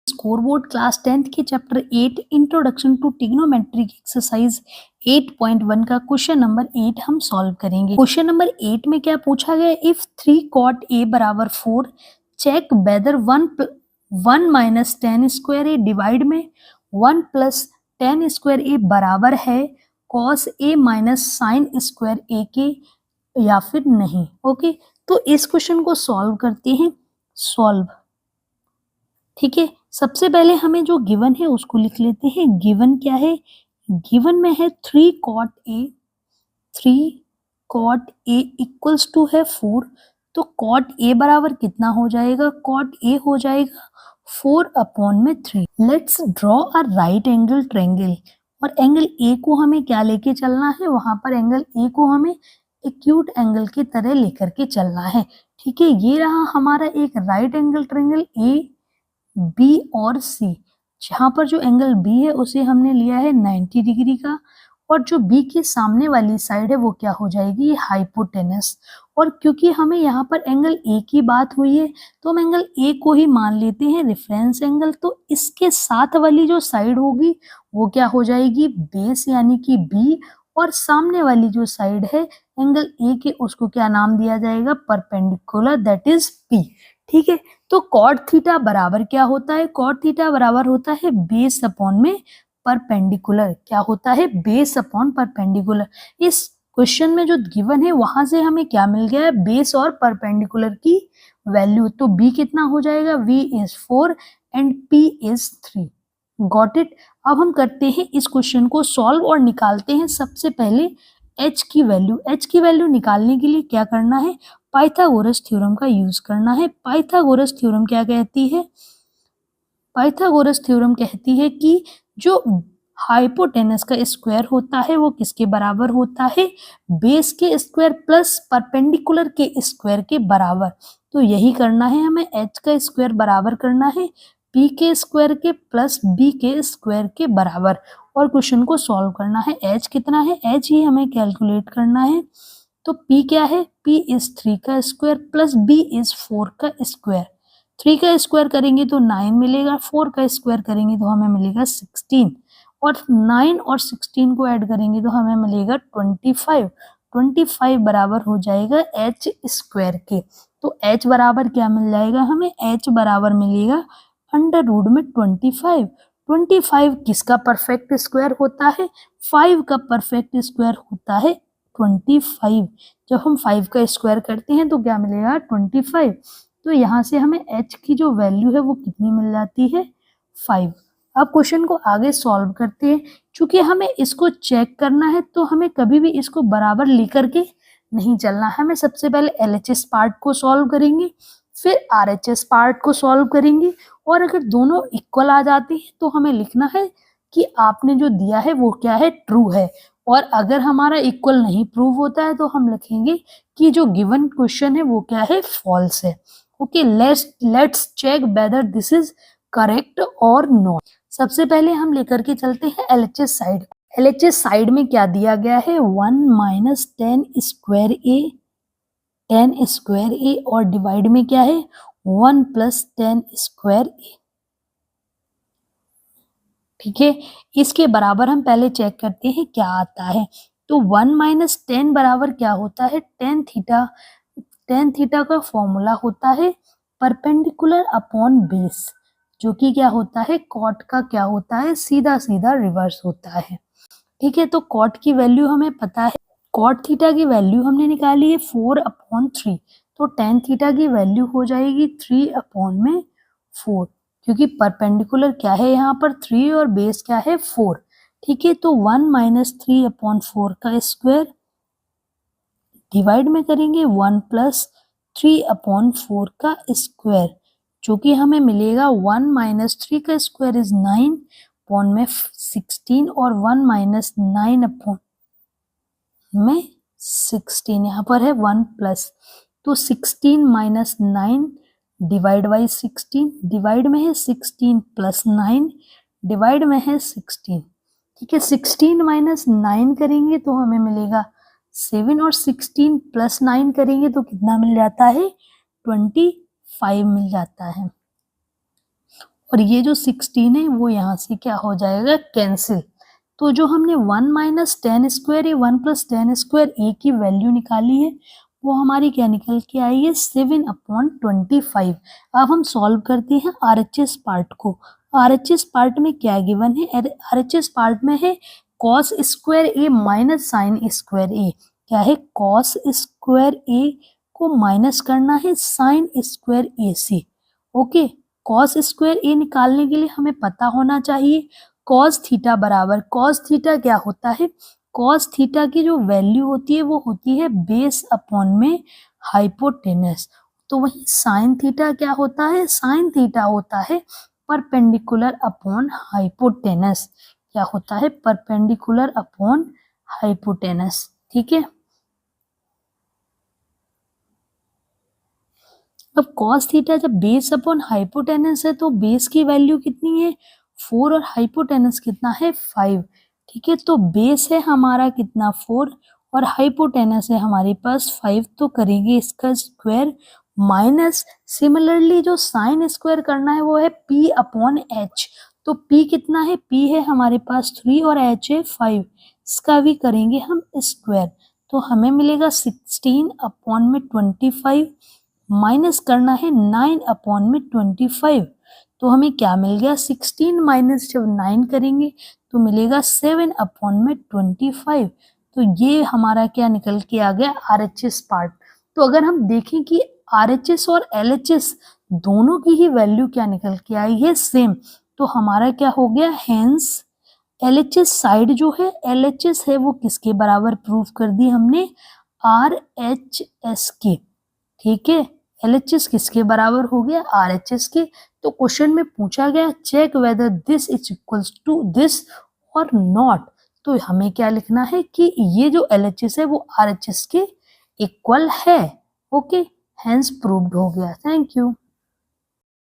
Scoreboard class 10th के chapter 8 introduction to trigonometric exercise 8.1 का question number 8 हम solve करेंगे। क्वेश्चन नंबर 8 में क्या पूछा गया, इफ 3 cot a बराबर 4 चेक वेदर 1 माइनस 10 स्क्वायर ए डिवाइड में 1 प्लस 10 स्क्वायर ए बराबर है cos a minus sine square A के या फिर नहीं। ओके, तो इस क्वेश्चन को सॉल्व करते हैं। सॉल्व, ठीक है। सबसे पहले हमें जो गिवन है उसको लिख लेते हैं। गिवन क्या है, गिवन में है 3 cot a इक्वल्स टू है 4, तो cot a बराबर कितना हो जाएगा, cot a हो जाएगा 4/3। Let's draw a right angle triangle, और एंगल a को हमें क्या लेके चलना है, वहां पर एंगल a को हमें एक्यूट एंगल की तरह लेकर के चलना है। ठीक है, ये रहा हमारा एक right angle triangle A, B और C। जहां पर जो एंगल B है उसे हमने लिया है 90 डिग्री का, और जो B के सामने वाली साइड है वो क्या हो जाएगी, हाइपोटेनस। और क्योंकि हमें यहाँ पर एंगल A की बात हुई है तो हम एंगल A को ही मान लेते हैं रेफरेंस एंगल। तो इसके साथ वाली जो साइड होगी वो क्या हो जाएगी, बेस यानी कि B, और सामने वाली जो साइड है एंगल A के, उसको क्या नाम दिया जाएगा, परपेंडिकुलर, दैट इज P। ठीक है, तो कॉट थीटा बराबर क्या होता है, कॉट थीटा बराबर होता है बेस अपॉन में परपेंडिकुलर। क्या होता है, बेस अपॉन परपेंडिकुलर। इस क्वेश्चन में जो गिवन है वहां से हमें क्या मिल गया है, बेस और परपेंडिकुलर की वैल्यू। तो b कितना हो जाएगा, v is 4 and p is 3। Got it. अब हम करते हैं इस क्वेश्चन को सॉल्व और निकालते हैं सबसे पहले h की वैल्यू। h की वैल्यू निकालने के लिए क्या करना है, पाइथागोरस थ्योरम का यूज करना है। पाइथागोरस थ्योरम क्या कहती है, पाइथागोरस थ्योरम कहती है कि जो हाइपोटेनस का स्क्वायर होता है वो किसके बराबर होता है, बेस के स्क्वायर प्लस परपेंडिकुलर के स्क्वायर के बराबर। तो यही करना है हमें, h का स्क्वायर बराबर करना है p के स्क्वायर के प्लस b के स्क्वायर के बराबर, और क्वेश्चन को सॉल्व करना है। h कितना है, h ही हमें कैलकुलेट करना है। तो p क्या है, p इज 3 का स्क्वायर प्लस b इज 4 का स्क्वायर। 3 का स्क्वायर करेंगे तो 9 मिलेगा, 4 का स्क्वायर करेंगे तो हमें मिलेगा 16, और 9 और 16 को ऐड करेंगे तो हमें मिलेगा 25। 25 बराबर हो जाएगा h स्क्वायर के। तो h बराबर क्या मिल जाएगा हमें, h बराबर मिलेगा अंडर रूट में 25। 25 किसका परफेक्ट स्क्वायर होता है, 5 का परफेक्ट स्क्वायर होता है 25। जब हम 5 का स्क्वायर करते हैं तो क्या मिलेगा, 25। तो यहाँ से हमें h की जो वैल्यू है वो कितनी मिल जाती है, 5। अब क्वेश्चन को आगे सॉल्व करते हैं। चूंकि हमें इसको चेक करना है तो हमें कभी भी इसको बराबर लेकर के नहीं चलना। हमें सबसे पहले LHS पार्ट को सॉल्व करेंगे, फिर RHS पार्ट को सॉल्व करेंगे, और अगर दोनों इक्वल आ जाते हैं तो हमें लिखना है कि आपने जो दिया है वो क्या है, ट्रू है। और अगर हमारा इक्वल नहीं प्रूव होता है तो हम लिखेंगे कि जो गिवन क्वेश्चन है वो क्या है, फॉल्स है। Okay, let's check whether this is correct और नॉट। सबसे पहले हम लेकर के चलते हैं LHS साइड। LHS साइड में क्या दिया गया है, 1 माइनस 10 स्क्वायर ए, 10 स्क्वायर ए, और डिवाइड में क्या है, 1 प्लस 10 स्क्वायर ए। ठीक है, इसके बराबर हम पहले चेक करते हैं क्या आता है। तो 1 माइनस 10 बराबर क्या होता है, टेन थीटा। टेन थीटा का फॉर्मूला होता है परपेंडिकुलर अपॉन बेस, जो कि क्या होता है, कॉट का क्या होता है, सीधा सीधा रिवर्स होता है। ठीक है, तो कॉट की वैल्यू हमें पता है, कॉट थीटा की वैल्यू हमने निकाली है 4/3। तो टेन थीटा की वैल्यू हो जाएगी 3/4, क्योंकि परपेंडिकुलर क्या है यहाँ पर 3 और बेस क्या है 4। ठीक है, तो 1 माइनस 3/4 का स्क्वायर डिवाइड में करेंगे 1 प्लस 3/4 का स्क्वायर, जो कि हमें मिलेगा 1 माइनस 3 का स्क्वायर इज 9 अपॉन में 16, और 1 माइनस 9 अपॉन में 16, यहाँ पर है 1 प्लस, तो 16 माइनस 9 डिवाइड बाई 16, डिवाइड में है 16 प्लस 9, डिवाइड में है 16। ठीक है, 16 माइनस 9 करेंगे तो हमें मिलेगा 7, और 16 प्लस 9 करेंगे तो कितना मिल जाता है, 25 मिल जाता है। और ये जो 16 है वो यहाँ से क्या हो जाएगा, कैंसिल। तो जो हमने 1 माइनस टेन स्क्वायर ए 1 प्लस टेन स्क्वायर ए की वैल्यू निकाली है वो हमारी क्या निकल के आई है, 7/25। अब हम सॉल्व करते हैं आरएचएस पार्ट को। आरएचएस पार्ट में क्या गिवन है, आरएचएस पार्ट में है कॉस स्क्वायर ए माइनस साइन स्क्वायर ए। क्या है, कॉस स्क्वायर ए को माइनस करना है साइन स्क्वायर ए से। ओके, कॉस स्क्वायर ए निकालने के लिए हमें पता होना चाहिए कॉस थीटा बराबर, कॉस थीटा क्या होता है, कॉस थीटा की जो वैल्यू होती है वो होती है बेस अपॉन में हाइपोटेनस। तो वही साइन थीटा क्या होता है, साइन थीटा होता है परपेंडिकुलर अपॉन हाइपोटेनस। क्या होता है, परपेंडिकुलर अपॉन हाइपोटेनस। ठीक है, अब कॉस थीटा जब बेस अपॉन हाइपोटेनस है तो बेस की वैल्यू कितनी है, 4 और हाइपोटेनस कितना है, 5। ठीक है, तो बेस है हमारा कितना, 4 और हाइपोटेनस है हमारे पास 5। तो करेंगे इसका स्क्वायर माइनस, सिमिलरली जो साइन स्क्वायर करना है वो है p अपॉन एच। तो p कितना है, p है हमारे पास 3 और h है 5। इसका भी करेंगे हम स्क्वायर, तो हमें मिलेगा 16 अपॉन में 25 माइनस करना है 9 अपॉन में 25। तो हमें क्या मिल गया, 16 माइनस जब 9 करेंगे तो मिलेगा 7 अपॉन में 25। तो ये हमारा क्या निकल के आ गया, आरएचएस पार्ट। तो अगर हम देखें कि आरएचएस और एलएचएस दोनों की ही वैल्यू क्या निकल के आई है, सेम, तो हमारा क्या हो गया, हेंस एलएचएस साइड जो है, एलएचएस है वो किसके बराबर प्रूव कर दी हमने, आरएचएस के। ठीक है, एलएचएस किसके बराबर हो गया, आरएचएस के। तो क्वेश्चन में पूछा गया check whether this is equals to this और नॉट। तो हमें क्या लिखना है कि ये जो एलएचएस है वो आरएचएस के इक्वल है। ओके, हेंस प्रूव्ड हो गया। Thank you.